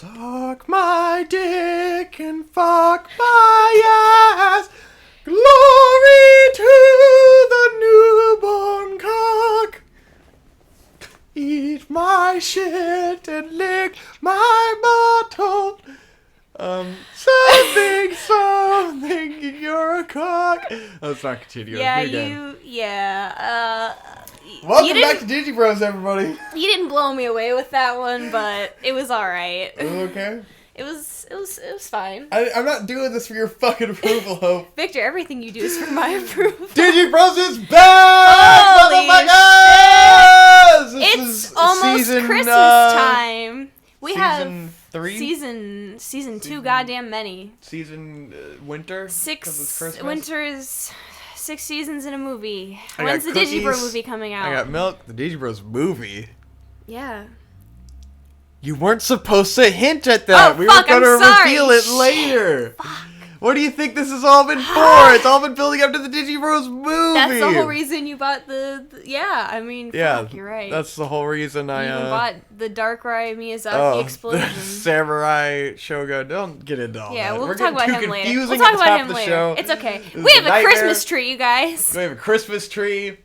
Suck my dick and fuck my ass. Glory to the newborn cock. Eat my shit and lick my butthole. Something, you're a cock. Let's not continue. Welcome back to Digibros, everybody. You didn't blow me away with that one, but it was alright. Okay. It was fine. I'm not doing this for your fucking approval, Hope. Victor, everything you do is for my approval. Digibros is back! Holy shit! It's almost Christmas time. We have season 2 goddamn many. Winter? Winter's 6 seasons in a movie. I When's the got Digibro movie coming out? I got milk. The Digibros movie. Yeah. You weren't supposed to hint at that. We were going to reveal it later. Fuck. What do you think this has all been for? It's all been building up to the Digibros movie. That's the whole reason you bought fuck, you're right. That's the whole reason you even bought the Darkrai Miyazaki explosion. The Samurai Shogun. Don't get into all that. Yeah, we'll talk about him later. We'll talk about him later. Show. It's okay. We have a Christmas tree, you guys. We have a Christmas tree.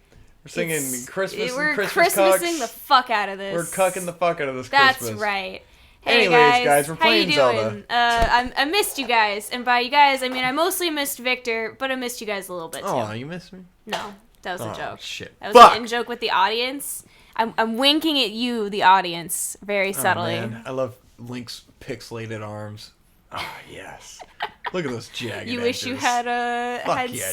We're singing Christmas and Christmas Christmasing the fuck out of this. We're cucking the fuck out of this That's Christmas. That's right. Hey Anyways, guys, we're playing Zelda. I missed you guys, and by you guys, I mean I mostly missed Victor, but I missed you guys a little bit too. Oh, you missed me? No, that was a joke. Shit. That was an in-joke with the audience. I'm winking at you, the audience, very subtly. Oh, man. I love Link's pixelated arms. Oh, yes. Look at those jagged You edges. wish you had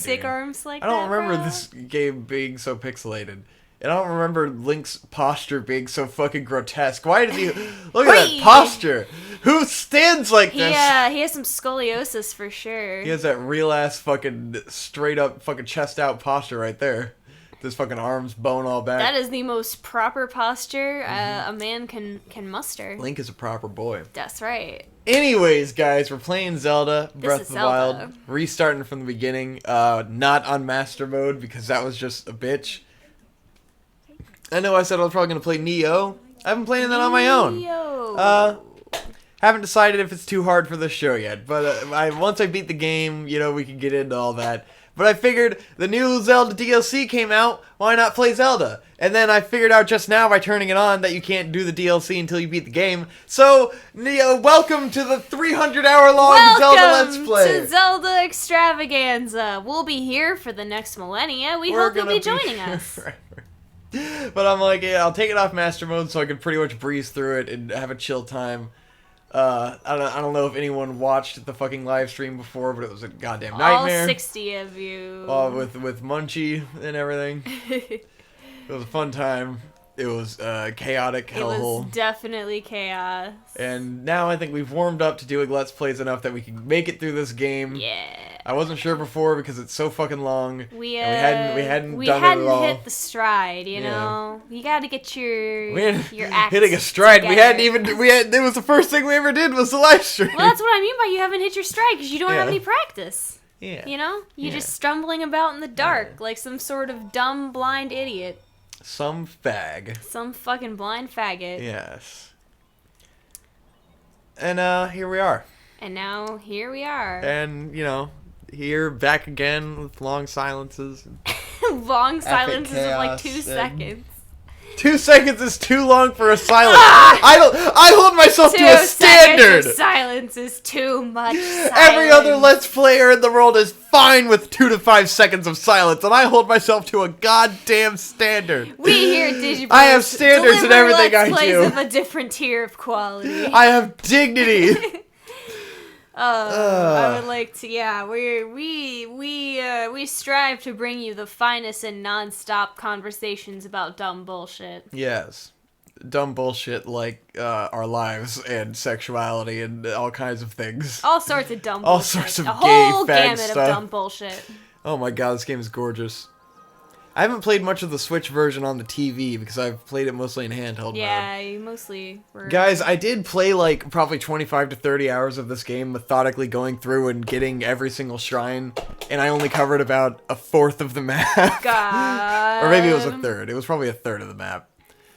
sick arms like that, I don't remember bro. this game being so pixelated. And I don't remember Link's posture being so fucking grotesque. Why did he... Look at that posture. Who stands like this? Yeah, he has some scoliosis for sure. He has that real-ass fucking straight-up fucking chest-out posture right there. His fucking arms bone all back. That is the most proper posture a man can muster. Link is a proper boy. That's right. Anyways, guys, we're playing Zelda Breath of the Zelda. Wild. Restarting from the beginning. Not on Master Mode because that was just a bitch. I know I said I was probably going to play Neo. I've been playing that on my own. Haven't decided if it's too hard for this show yet. But once I beat the game, we can get into all that. But I figured the new Zelda DLC came out. Why not play Zelda? And then I figured out just now by turning it on that you can't do the DLC until you beat the game. So, Neo, welcome to the 300-hour-long Zelda Let's Play. Welcome to Zelda Extravaganza. We'll be here for the next millennia. We hope you'll be joining us. But I'm like, yeah, I'll take it off Master Mode so I can pretty much breeze through it and have a chill time. I don't know if anyone watched the fucking live stream before, but it was a goddamn nightmare. All 60 of you. With Munchie and everything. It was a fun time. It was chaotic hellhole. It was definitely chaos. And now I think we've warmed up to doing Let's Plays enough that we can make it through this game. Yeah. I wasn't sure before because it's so fucking long. We hadn't done it at all. Hit the stride, you know. You got to get your act hitting a stride. Together. It was the first thing we ever did was the live stream. Well, that's what I mean by you haven't hit your stride because you don't have any practice. Yeah. You know, you're just stumbling about in the dark like some sort of dumb blind idiot. Some fag. Some fucking blind faggot. Yes. And here we are. And now here we are. And here back again with long silences. Long silences of like 2 seconds. 2 seconds is too long for a silence. I hold myself to a standard. 2 seconds of silence is too much silence. Every other Let's Player in the world is fine with 2 to 5 seconds of silence, and I hold myself to a goddamn standard. We here at Digibros I have standards in everything I do. Let's Plays of a different tier of quality. I have dignity. I would like to. Yeah, we strive to bring you the finest and non-stop conversations about dumb bullshit. Yes, dumb bullshit like our lives and sexuality and all kinds of things. All sorts of dumb. All bullshit. sorts of a gay whole fag gamut stuff. of dumb bullshit. Oh my god, this game is gorgeous. I haven't played much of the Switch version on the TV because I've played it mostly in handheld mode. Yeah, you mostly were... Guys, I did play like probably 25 to 30 hours of this game, methodically going through and getting every single shrine, and I only covered about a fourth of the map. God. Or maybe it was a third. It was probably a third of the map.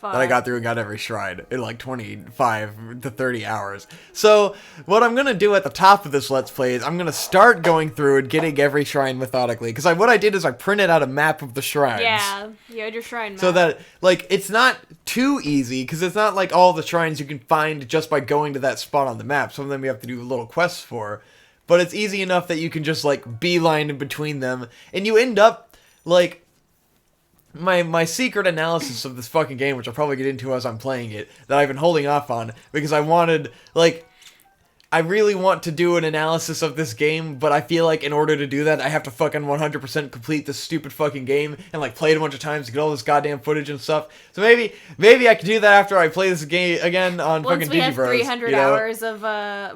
far. that I got through and got every shrine in like 25 to 30 hours. So what I'm going to do at the top of this Let's Play is I'm going to start going through and getting every shrine methodically. Because what I did is I printed out a map of the shrines. Yeah, you had your shrine map. So that, like, it's not too easy, because it's not like all the shrines you can find just by going to that spot on the map. Some of them you have to do little quests for. But it's easy enough that you can just, like, beeline in between them. And you end up, like... My secret analysis of this fucking game, which I'll probably get into as I'm playing it, that I've been holding off on, because I wanted, like... I really want to do an analysis of this game, but I feel like in order to do that, I have to fucking 100% complete this stupid fucking game and like play it a bunch of times to get all this goddamn footage and stuff. So maybe I can do that after I play this game again on fucking Digibros. Once we have 300 hours of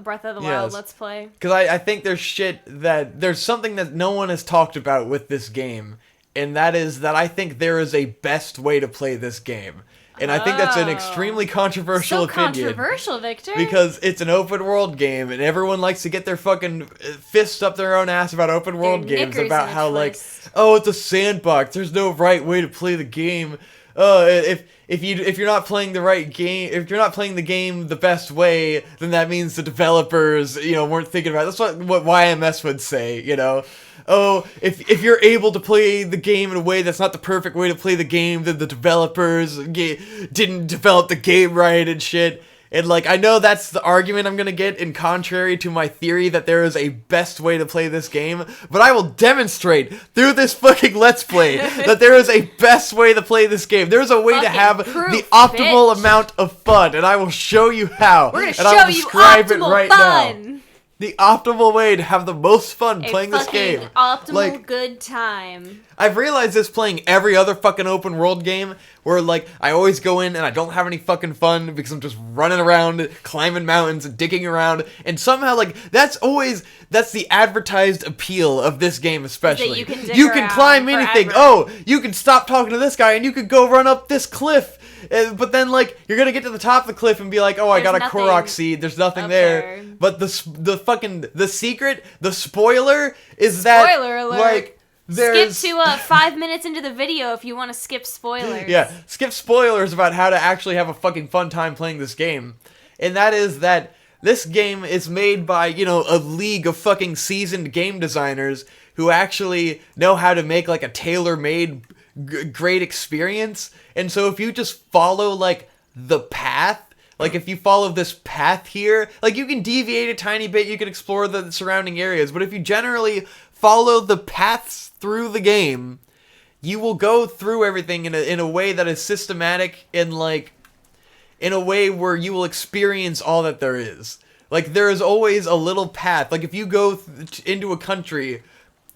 Breath of the Wild Let's Play. Because I think there's something that no one has talked about with this game, and that is that I think there is a best way to play this game. And I think that's an extremely controversial opinion. So controversial, Victor. Because it's an open world game, and everyone likes to get their fucking fists up their own ass about open world games, about how like, oh, it's a sandbox. There's no right way to play the game. If you're not playing the right game, if you're not playing the game the best way, then that means the developers, weren't thinking about it. That's what YMS would say, Oh, if you're able to play the game in a way that's not the perfect way to play the game, then the developers didn't develop the game right and shit. And, like, I know that's the argument I'm gonna get in contrary to my theory that there is a best way to play this game, but I will demonstrate through this fucking Let's Play that there is a best way to play this game. There's a way fucking to have proof, the optimal bitch. amount of fun, and I will show you how. We're gonna and show I will you describe optimal it right fun. now. The optimal way to have the most fun playing this game. Optimal like, good time. I've realized this playing every other fucking open world game where, like, I always go in and I don't have any fucking fun because I'm just running around, climbing mountains and digging around, and somehow, like, that's the advertised appeal of this game especially. That you can climb anything. Forever. Oh, you can stop talking to this guy and you could go run up this cliff. But then, like, you're gonna get to the top of the cliff and be like, oh, I got a Korok seed, there's nothing there. But the secret, the spoiler is that, spoiler alert. like, skip to 5 minutes into the video if you want to skip spoilers. Yeah, skip spoilers about how to actually have a fucking fun time playing this game. And that is that this game is made by, a league of fucking seasoned game designers who actually know how to make, like, a tailor-made great experience. And so if you just follow, like, the path, like, if you follow this path here, like, you can deviate a tiny bit, you can explore the surrounding areas, but if you generally follow the paths through the game, you will go through everything in a way that is systematic and, like, in a way where you will experience all that there is. Like, there is always a little path. Like, if you go into a country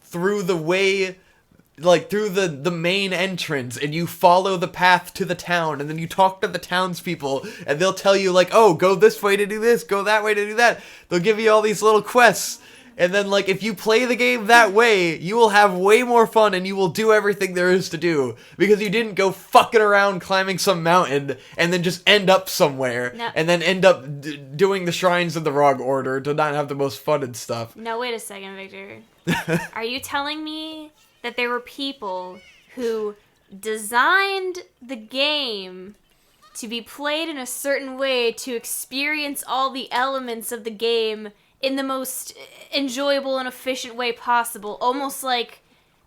through the way... like, through the main entrance, and you follow the path to the town, and then you talk to the townspeople, and they'll tell you, like, oh, go this way to do this, go that way to do that. They'll give you all these little quests, and then, like, if you play the game that way, you will have way more fun, and you will do everything there is to do, because you didn't go fucking around climbing some mountain, and then just end up somewhere, and then end up doing the shrines in the wrong order to not have the most fun and stuff. No, wait a second, Victor. Are you telling me that there were people who designed the game to be played in a certain way to experience all the elements of the game in the most enjoyable and efficient way possible? Almost like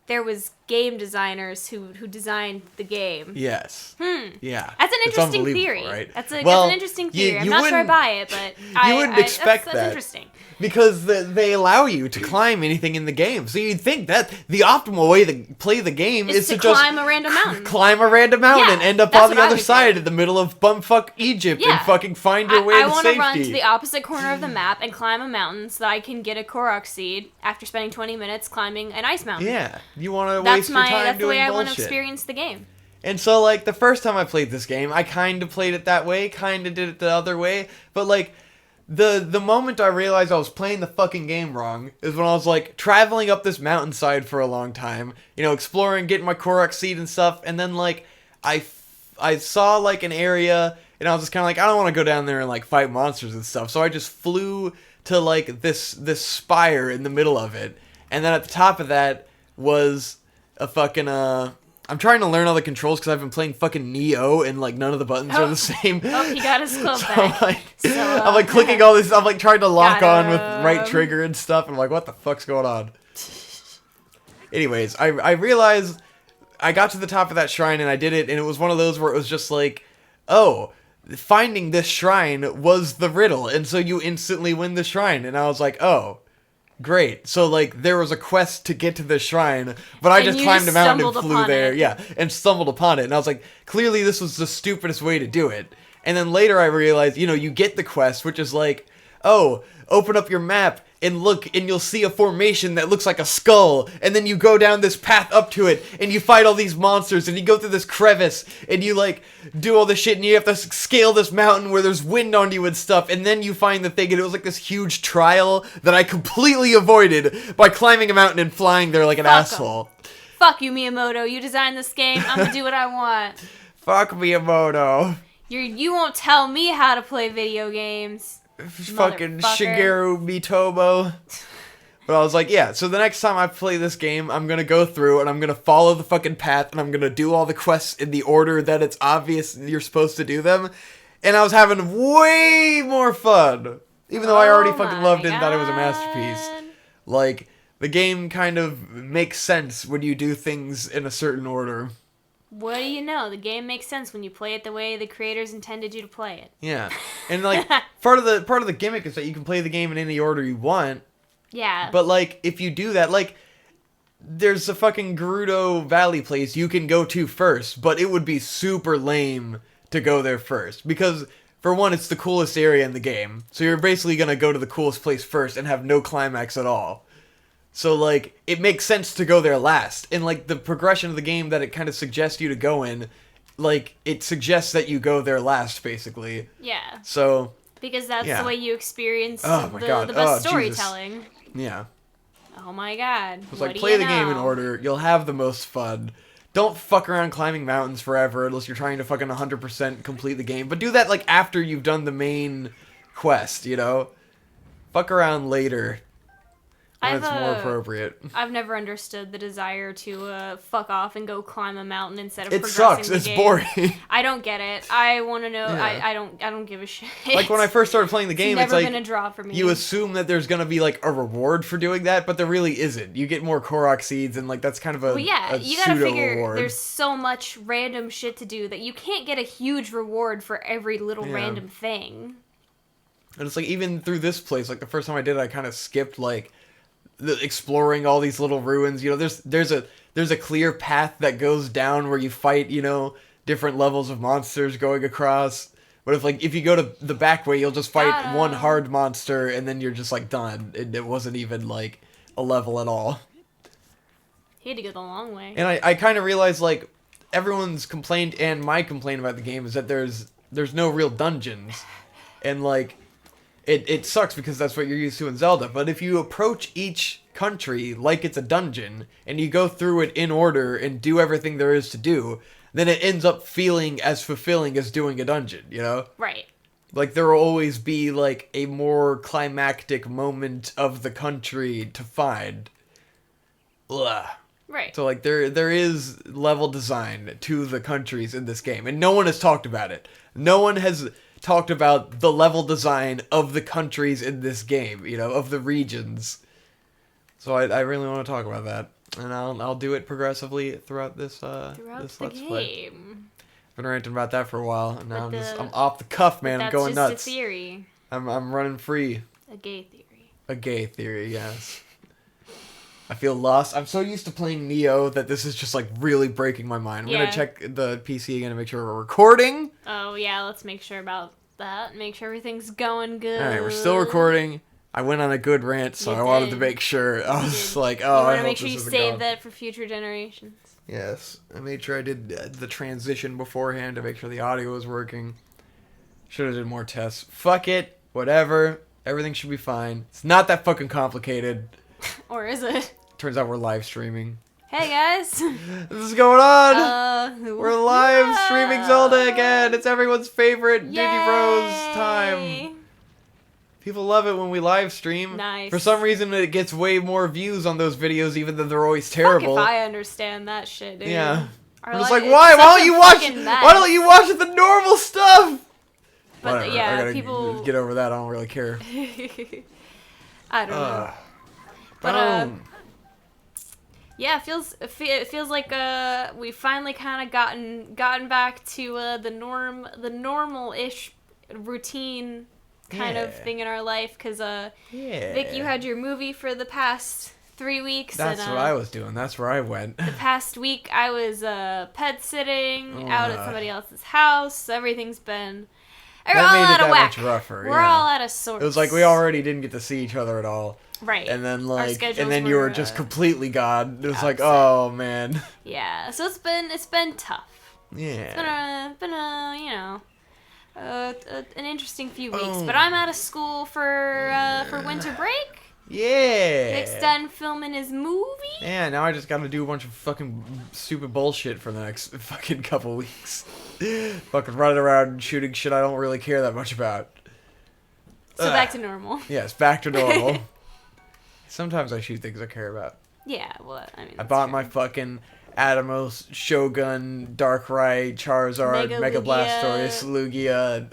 there was game designers who designed the game. Yes. Yeah. That's an interesting theory. Right? That's an interesting theory. I'm not sure I buy it, but you wouldn't expect that's interesting. Because they allow you to climb anything in the game. So you'd think that the optimal way to play the game is to just climb a random mountain. Climb a random mountain and end up on the other side in the middle of bumfuck Egypt and fucking find your way to safety. I want to run to the opposite corner of the map and climb a mountain so that I can get a Korok seed after spending 20 minutes climbing an ice mountain. Yeah. You want to waste your time doing bullshit. That's the way I want to experience the game. And so, like, the first time I played this game, I kind of played it that way, kind of did it the other way, but, like, the moment I realized I was playing the fucking game wrong is when I was, like, traveling up this mountainside for a long time, exploring, getting my Korok seed and stuff, and then, like, I saw, like, an area, and I was just kind of like, I don't want to go down there and, like, fight monsters and stuff, so I just flew to, like, this spire in the middle of it, and then at the top of that was a fucking, I'm trying to learn all the controls because I've been playing fucking Neo and like none of the buttons are the same. Oh, he got his club So back. I'm like clicking all this. I'm like trying to lock Got on with him. right trigger and stuff. I'm like, what the fuck's going on? Anyways, I realized I got to the top of that shrine and I did it, and it was one of those where it was just like, oh, finding this shrine was the riddle, and so you instantly win the shrine. And I was like, oh, great. So like there was a quest to get to this shrine, but I just climbed a mountain and flew there. Yeah, and stumbled upon it. And I was like, clearly this was the stupidest way to do it. And then later I realized, you know, you get the quest, which is like, oh, open up your map and look, and you'll see a formation that looks like a skull, and then you go down this path up to it, and you fight all these monsters, and you go through this crevice, and you like do all this shit, and you have to scale this mountain where there's wind on you and stuff, and then you find the thing, and it was like this huge trial that I completely avoided by climbing a mountain and flying there like an asshole. Fuck you, Miyamoto. You designed this game. I'm gonna do what I want. Fuck Miyamoto. You won't tell me how to play video games. Fucking Shigeru Mitomo. But I was like, yeah, so the next time I play this game, I'm gonna go through and I'm gonna follow the fucking path and I'm gonna do all the quests in the order that it's obvious you're supposed to do them. And I was having way more fun. Even though I already fucking loved it and thought it was a masterpiece. Like, the game kind of makes sense when you do things in a certain order. What do you know? The game makes sense when you play it the way the creators intended you to play it. Yeah. And like part of the gimmick is that you can play the game in any order you want. Yeah. But like if you do that, like there's a fucking Gerudo Valley place you can go to first, but it would be super lame to go there first because for one it's the coolest area in the game. So you're basically going to go to the coolest place first and have no climax at all. So, like, it makes sense to go there last. And, like, the progression of the game that it kind of suggests you to go in, like, it suggests that you go there last, basically. Yeah. So... Because that's the way you experience the best storytelling. Jesus. Yeah. Oh my god. It's like, play the game in order. You'll have the most fun. Don't fuck around climbing mountains forever unless you're trying to fucking 100% complete the game. But do that, like, after you've done the main quest, you know? Fuck around later. When it's more appropriate. I've never understood the desire to fuck off and go climb a mountain instead of it progressing sucks. the It's game. boring. I don't get it. I want to know. Yeah. I don't give a shit. Like when I first started playing the game, it's it's like never been a draw for me. You assume that there's gonna be like a reward for doing that, but there really isn't. You get more Korok seeds, and like that's kind of a you gotta pseudo figure reward. there's so much random shit to do that you can't get a huge reward for every little random thing. And it's like even through this place, like the first time I did it, I kind of skipped like exploring all these little ruins. You know, there's a clear path that goes down where you fight, you know, different levels of monsters going across. But if you go to the back way, you'll just fight one hard monster and then you're just like done. It wasn't even like a level at all. He had to go the long way. And I kind of realized like everyone's complaint and my complaint about the game is that there's no real dungeons. And like It sucks because that's what you're used to in Zelda, but if you approach each country like it's a dungeon, and you go through it in order and do everything there is to do, then it ends up feeling as fulfilling as doing a dungeon, you know? Right. Like, there will always be, like, a more climactic moment of the country to find. Ugh. Right. So, like, there is level design to the countries in this game, and no one has talked about it. No one has talked about the level design of the countries in this game, you know, of the regions. So I really want to talk about that, and I'll do it progressively throughout this this Let's Play. I've been ranting about that for a while, and now I'm off the cuff, man. I'm going nuts. That's just a theory. I'm running free. A gay theory. A gay theory, yes. I feel lost. I'm so used to playing Neo that this is just like really breaking my mind. I'm gonna check the PC again to make sure we're recording. Oh yeah, let's make sure about that. Make sure everything's going good. Alright, we're still recording. I went on a good rant, so I wanted to make sure. I was like, oh, I hope make sure this you isn't save gone. that for future generations. Yes, I made sure I did the transition beforehand to make sure the audio was working. Should have did more tests. Fuck it, whatever. Everything should be fine. It's not that fucking complicated. Or is it? Turns out we're live streaming. Hey guys! This is going on! We're live streaming Zelda again! It's everyone's favorite DigiBros time! People love it when we live stream. Nice. For some reason, it gets way more views on those videos, even though they're always terrible. Fuck if I understand that shit, dude. Yeah. I'm just like, why? Why don't you watch the normal stuff? But whatever. yeah, I gotta people get over that. I don't really care. I don't know. But yeah, it feels like we finally kind of gotten back to the normal-ish routine kind of thing in our life, because Vic, you had your movie for the past 3 weeks. That's what I was doing. That's where I went. The past week I was pet sitting out at somebody else's house. Everything's been all out of whack. Much rougher. We're all out of sorts. It was like we already didn't get to see each other at all. Right. And then you were just completely gone. It was like, oh man. Yeah. So it's been tough. Yeah. It's been a an interesting few weeks. But I'm out of school for winter break. Yeah. Vic's done filming his movie. Yeah, now I just gotta do a bunch of fucking stupid bullshit for the next fucking couple weeks. Fucking running around and shooting shit I don't really care that much about. So back to normal. Yes, back to normal. Sometimes I shoot things I care about. Yeah, well, I mean... I bought my fucking Atomos, Shogun, Darkrai, Charizard, Mega Blastoise, Lugia,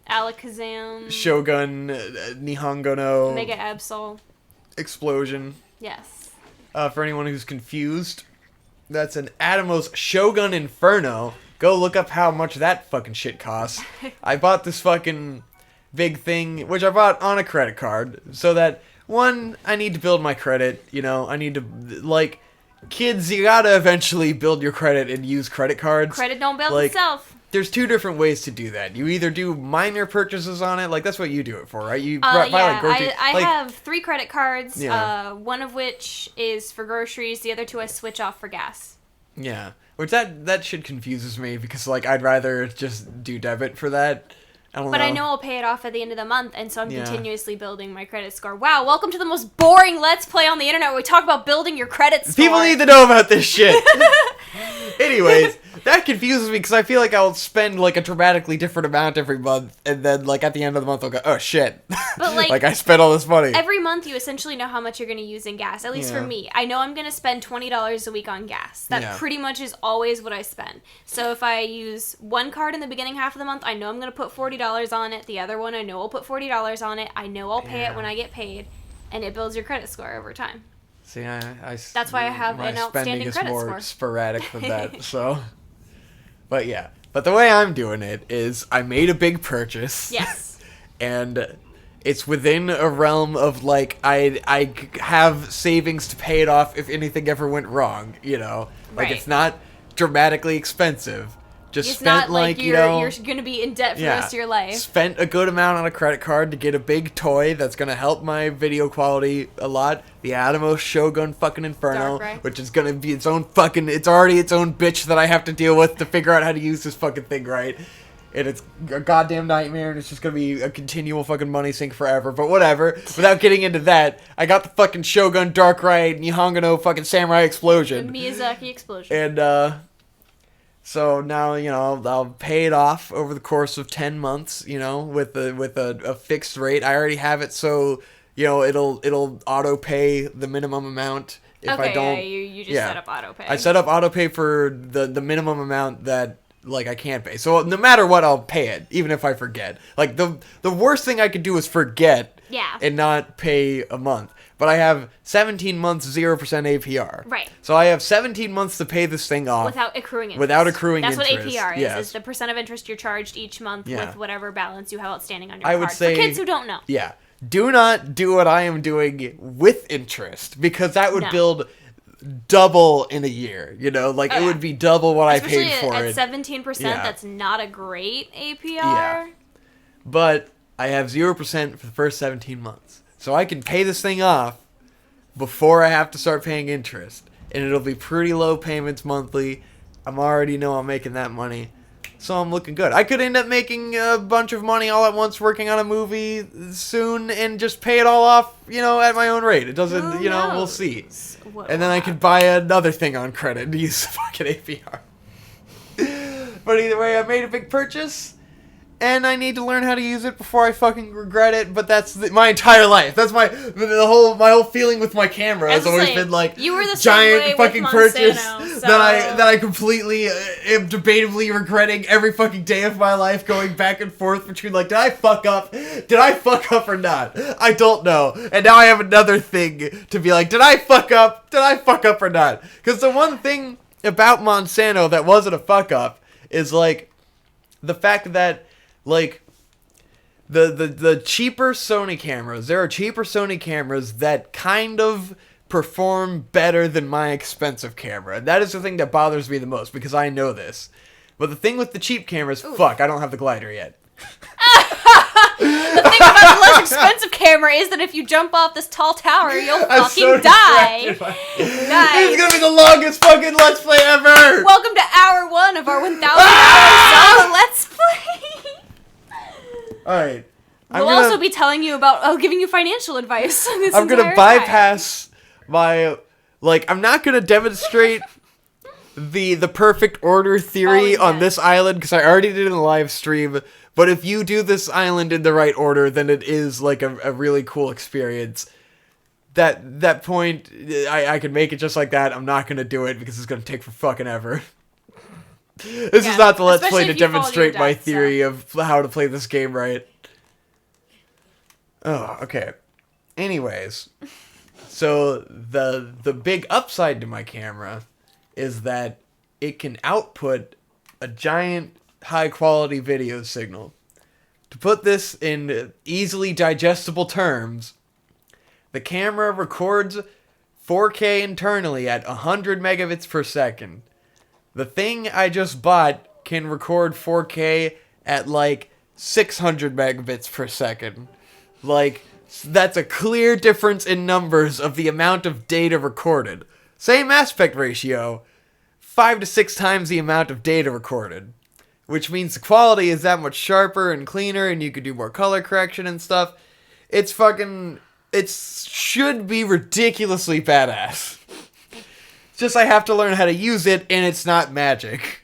Alakazam, Shogun, Nihongo no... Mega Absol. Explosion. Yes. For anyone who's confused, that's an Atomos Shogun Inferno. Go look up how much that fucking shit costs. I bought this fucking big thing, which I bought on a credit card, so that, one, I need to build my credit, you know, I need to, like, kids, you gotta eventually build your credit and use credit cards. Credit don't build itself. There's two different ways to do that. You either do minor purchases on it, like that's what you do it for, right? You buy like groceries. I have 3 credit cards, one of which is for groceries, the other 2 I switch off for gas. Yeah, which that shit confuses me, because like I'd rather just do debit for that. I know I'll pay it off at the end of the month, and so I'm continuously building my credit score. Wow, welcome to the most boring Let's Play on the internet where we talk about building your credit score. People need to know about this shit. Anyways, that confuses me, because I feel like I'll spend like a dramatically different amount every month, and then like at the end of the month I'll go, oh shit. But like I spent all this money. Every month you essentially know how much you're going to use in gas, at least for me. I know I'm going to spend $20 a week on gas. That pretty much is always what I spend. So if I use one card in the beginning half of the month, I know I'm going to put $40 on it. The other one, I know I'll put $40 on it. I know I'll pay it when I get paid, and it builds your credit score over time. See, that's why I have an outstanding credit score. More sporadic than that, so. But yeah, but the way I'm doing it is I made a big purchase. Yes. And it's within a realm of like I have savings to pay it off if anything ever went wrong, you know. Like it's not dramatically expensive. Just it's spent not like you know, you're gonna be in debt for the rest of your life. Spent a good amount on a credit card to get a big toy that's gonna help my video quality a lot. The Atomos Shogun fucking Inferno, which is gonna be its own fucking. It's already its own bitch that I have to deal with to figure out how to use this fucking thing right. And it's a goddamn nightmare, and it's just gonna be a continual fucking money sink forever. But whatever. Without getting into that, I got the fucking Shogun Darkrai Nihongo no fucking Samurai Explosion. The Miyazaki Explosion. And so now, you know, I'll pay it off over the course of 10 months, you know, with a fixed rate. I already have it, so, you know, it'll auto pay the minimum amount if I don't. You just set up auto pay. I set up auto pay for the minimum amount that like I can't pay. So no matter what, I'll pay it, even if I forget. Like the worst thing I could do is forget and not pay a month. But I have 17 months, 0% APR. Right. So I have 17 months to pay this thing off. Without accruing interest. That's what APR is. Yes. Is the percent of interest you're charged each month with whatever balance you have outstanding on your I card. would say, for kids who don't know. Yeah. Do not do what I am doing with interest, because that would build double in a year. You know, like it would be double what I paid for it. Especially at 17%, that's not a great APR. Yeah. But I have 0% for the first 17 months. So I can pay this thing off before I have to start paying interest. And it'll be pretty low payments monthly. I'm already know I'm making that money. So I'm looking good. I could end up making a bunch of money all at once working on a movie soon and just pay it all off, you know, at my own rate. It doesn't, you know, we'll see. And then I could buy another thing on credit and use the fucking APR. But either way, I made a big purchase. and I need to learn how to use it before I fucking regret it. But that's my entire life. That's my whole feeling with my camera has always been like you were the giant fucking purchase so... that I completely am debatably regretting every fucking day of my life, going back and forth between like, did I fuck up or not? I don't know. And now I have another thing to be like, did I fuck up or not? Because the one thing about Monsanto that wasn't a fuck up is like the fact that like the cheaper Sony cameras, there are cheaper Sony cameras that kind of perform better than my expensive camera. And that is the thing that bothers me the most, because I know this. But the thing with the cheap cameras, fuck, I don't have the glider yet. The thing about the less expensive camera is that if you jump off this tall tower, you'll fucking die. Nice. This is gonna be the longest fucking Let's Play ever! Welcome to hour 1 of our 1,000 hours Zelda Let's Play! Alright. We'll also be telling you about, giving you financial advice. I'm gonna bypass my, like, I'm not gonna demonstrate the perfect order theory on this island, because I already did it in the live stream. But if you do this island in the right order, then it is like a really cool experience. That point, I can make it just like that. I'm not gonna do it because it's gonna take for fucking ever. This is not the Let's Play to demonstrate my theory of how to play this game right. Oh, okay. Anyways, so the big upside to my camera is that it can output a giant high-quality video signal. To put this in easily digestible terms, the camera records 4K internally at 100 megabits per second. The thing I just bought can record 4K at like 600 megabits per second. Like, that's a clear difference in numbers of the amount of data recorded. Same aspect ratio, 5 to 6 times the amount of data recorded. Which means the quality is that much sharper and cleaner, and you could do more color correction and stuff. It should be ridiculously badass. It's just I have to learn how to use it, and it's not magic.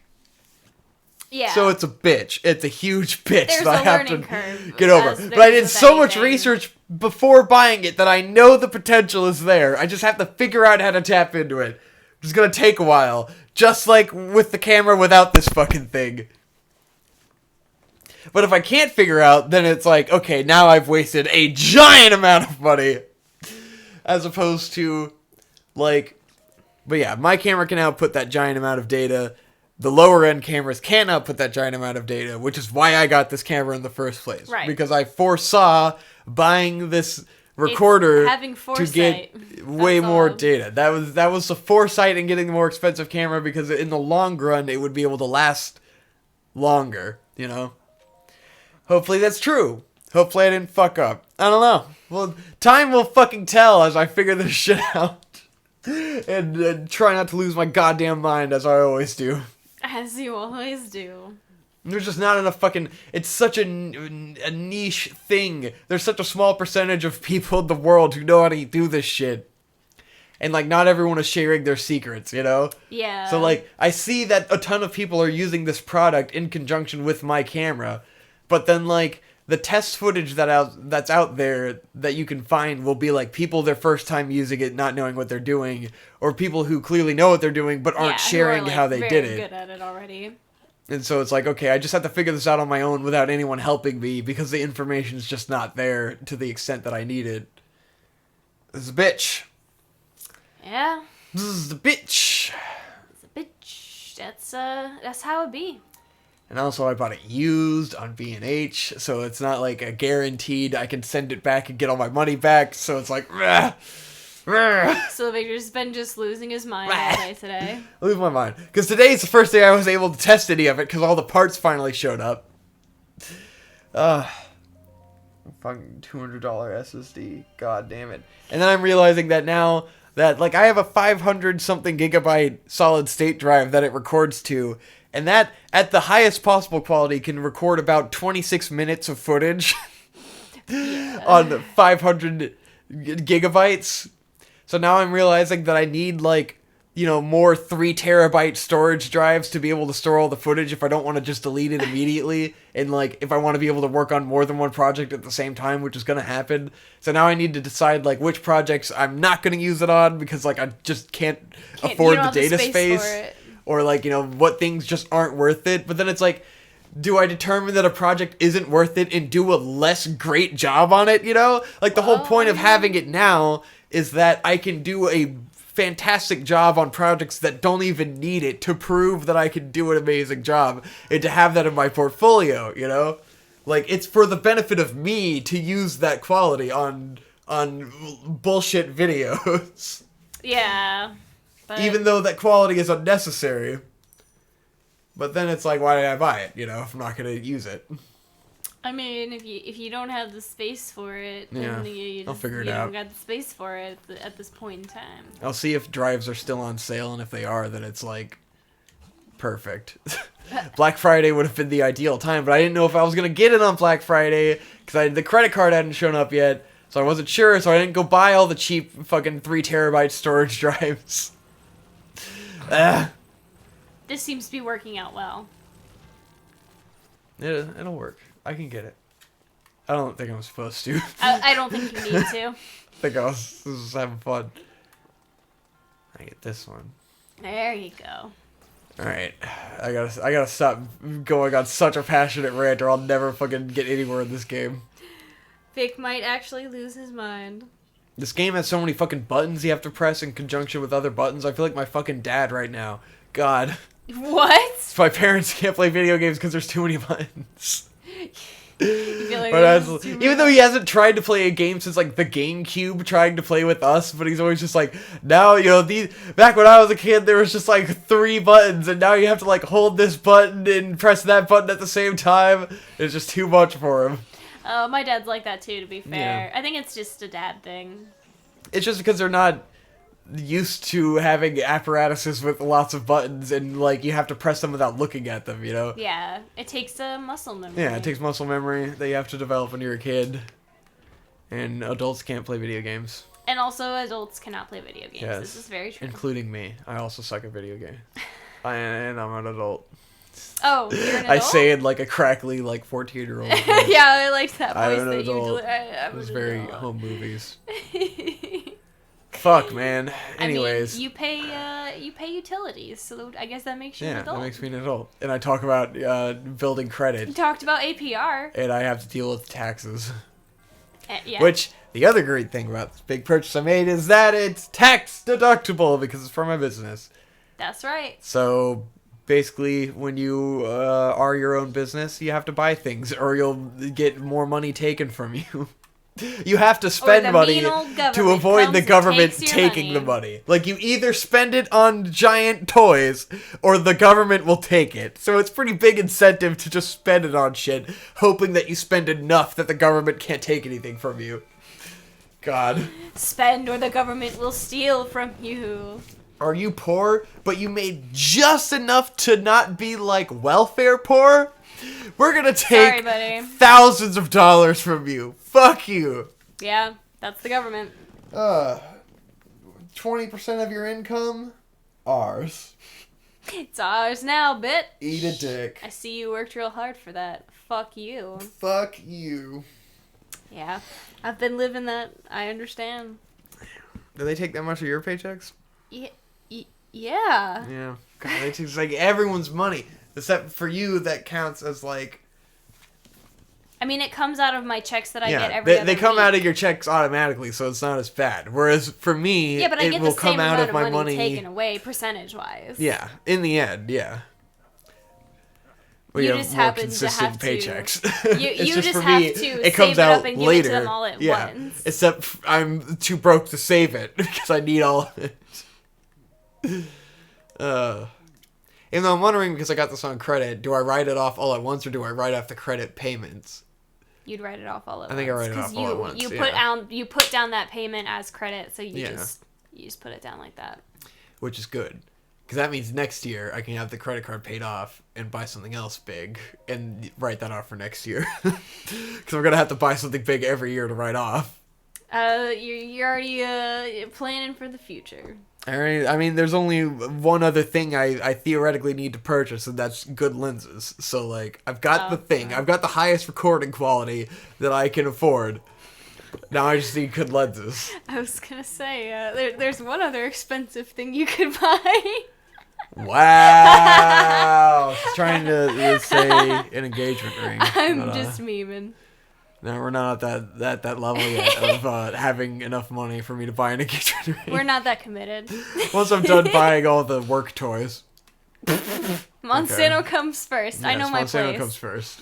Yeah. So it's a bitch. It's a huge bitch that I have to get over. But I did so much research before buying it that I know the potential is there. I just have to figure out how to tap into it. It's gonna take a while. Just like with the camera without this fucking thing. But if I can't figure out, then it's like, okay, now I've wasted a giant amount of money. As opposed to, like... But yeah, my camera can output that giant amount of data. The lower end cameras can't output that giant amount of data, which is why I got this camera in the first place. Right. Because I foresaw buying this recorder to get way more data. That was the foresight in getting the more expensive camera, because in the long run it would be able to last longer, you know? Hopefully that's true. Hopefully I didn't fuck up. I don't know. Well, time will fucking tell as I figure this shit out. And try not to lose my goddamn mind as I always do. As you always do. There's just not enough fucking... It's such a niche thing. There's such a small percentage of people in the world who know how to do this shit. And, like, not everyone is sharing their secrets, you know? Yeah. So, like, I see that a ton of people are using this product in conjunction with my camera. But then, like, the test footage that's out there that you can find will be, like, people their first time using it, not knowing what they're doing. Or people who clearly know what they're doing, but aren't sharing how they did it. Good at it already. And so it's like, okay, I just have to figure this out on my own without anyone helping me, because the information's just not there to the extent that I need it. This is a bitch. Yeah. This is a bitch. It's a bitch. That's how it be. And also, I bought it used on B&H, so it's not like a guaranteed I can send it back and get all my money back. So it's like, So Victor's been just losing his mind all day today. I lose my mind. Because today's the first day I was able to test any of it, because all the parts finally showed up. Fucking $200 SSD. God damn it. And then I'm realizing that now that, like, I have a 500-something gigabyte solid state drive that it records to, and that, at the highest possible quality, can record about 26 minutes of footage on 500 gigabytes. So now I'm realizing that I need, like, more 3 terabyte storage drives to be able to store all the footage if I don't want to just delete it immediately. And, like, if I want to be able to work on more than one project at the same time, which is going to happen. So now I need to decide, like, which projects I'm not going to use it on because, like, I just can't afford the data space. Or, like, what things just aren't worth it. But then it's like, do I determine that a project isn't worth it and do a less great job on it, Like, the whole point of having it now is that I can do a fantastic job on projects that don't even need it to prove that I can do an amazing job and to have that in my portfolio, Like, it's for the benefit of me to use that quality on bullshit videos. Yeah. But... even though that quality is unnecessary. But then it's like, why did I buy it, if I'm not going to use it? I mean, if you don't have the space for it, then I'll figure it out. You don't got the space for it at this point in time. I'll see if drives are still on sale, and if they are, then it's like perfect. Black Friday would have been the ideal time, but I didn't know if I was gonna get it on Black Friday because the credit card hadn't shown up yet, so I wasn't sure. So I didn't go buy all the cheap fucking 3 terabyte storage drives. This seems to be working out well. It'll work. I can get it. I don't think I'm supposed to. I don't think you need to. I think I was just having fun. I get this one. There you go. Alright. I gotta stop going on such a passionate rant or I'll never fucking get anywhere in this game. Vic might actually lose his mind. This game has so many fucking buttons you have to press in conjunction with other buttons. I feel like my fucking dad right now. God. What? My parents can't play video games because there's too many buttons. You feel like even though he hasn't tried to play a game since like the GameCube, trying to play with us, but he's always just like, now back when I was a kid there was just like 3 buttons and now you have to like hold this button and press that button at the same time. It's just too much for him. Oh, my dad's like that too, to be fair. Yeah. I think it's just a dad thing. It's just because they're not used to having apparatuses with lots of buttons and like you have to press them without looking at them, Yeah, it takes muscle memory. Yeah, it takes muscle memory that you have to develop when you're a kid. And adults can't play video games. And also adults cannot play video games. Yes, this is very true. Including me. I also suck at video games. And I'm an adult. Oh, you're an adult? I say it like a crackly, like 14-year-old. Yeah, I liked that voice. I'm an adult. It was very home movies. Fuck, man. Anyways, I mean, you pay utilities, so I guess that makes you an adult. Yeah, that makes me an adult. And I talk about building credit. You talked about APR. And I have to deal with taxes. Yeah. Which, the other great thing about this big purchase I made is that it's tax deductible because it's for my business. That's right. So, basically, when you are your own business, you have to buy things or you'll get more money taken from you. You have to spend money to avoid the government taking the money. Like, you either spend it on giant toys, or the government will take it. So it's pretty big incentive to just spend it on shit, hoping that you spend enough that the government can't take anything from you. God. Spend or the government will steal from you. Are you poor, but you made just enough to not be, like, welfare poor? We're gonna take thousands of dollars from you. Fuck you. Yeah, that's the government. 20% of your income? Ours. It's ours now, bit. Eat a dick. I see you worked real hard for that. Fuck you. Fuck you. Yeah, I've been living that. I understand. Do they take that much of your paychecks? Yeah. Yeah. God, they take like everyone's money. Except for you, that counts as like... I mean, it comes out of my checks that I get every other they come week. out of your checks automatically, so it's not as bad. Whereas for me, but I it get will the come same out amount of my money taken away percentage-wise. Yeah, in the end, yeah. You just happen to have paychecks. You just have to it comes save it out up and later. give it to them all at once. Except I'm too broke to save it because I need all of it. Even though I'm wondering, because I got this on credit, do I write it off all at once or do I write off the credit payments? You'd write it off all at once. I think I write it off all at once. You put down that payment as credit, so you just put it down like that. Which is good. Because that means next year I can have the credit card paid off and buy something else big and write that off for next year. Because we're going to have to buy something big every year to write off. You're already planning for the future. I mean, there's only one other thing I theoretically need to purchase, and that's good lenses. So, like, I've got the thing. I've got the highest recording quality that I can afford. Now I just need good lenses. I was gonna say, there's one other expensive thing you could buy. Wow! She's trying to say an engagement ring. I'm just memeing. No, we're not at that level yet of having enough money for me to buy an engagement ring. We're not that committed. Once I'm done buying all the work toys. Monsanto comes first. Yes, I know my Monsanto place. comes first.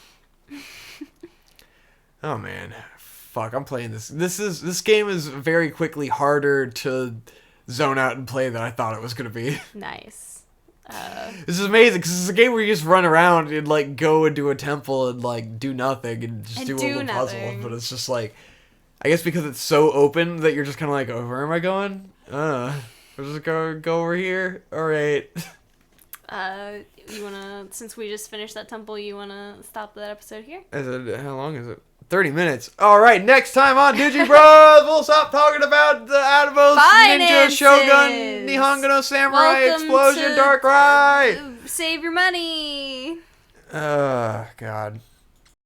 Oh man, fuck! I'm playing this. This game is very quickly harder to zone out and play than I thought it was gonna be. Nice. This is amazing because it's a game where you just run around and like go into a temple and like do nothing and just do a little puzzle. But it's just like, I guess because it's so open that you're just kind of like, oh, where am I going? We're just gonna go over here. All right. You wanna, since we just finished that temple, you wanna stop that episode here? How long is it? 30 minutes. All right, next time on Digi Bros, we'll stop talking about the Atmos Ninja Shogun Nihongo no Samurai Welcome Explosion to Dark Ride. Save your money. God.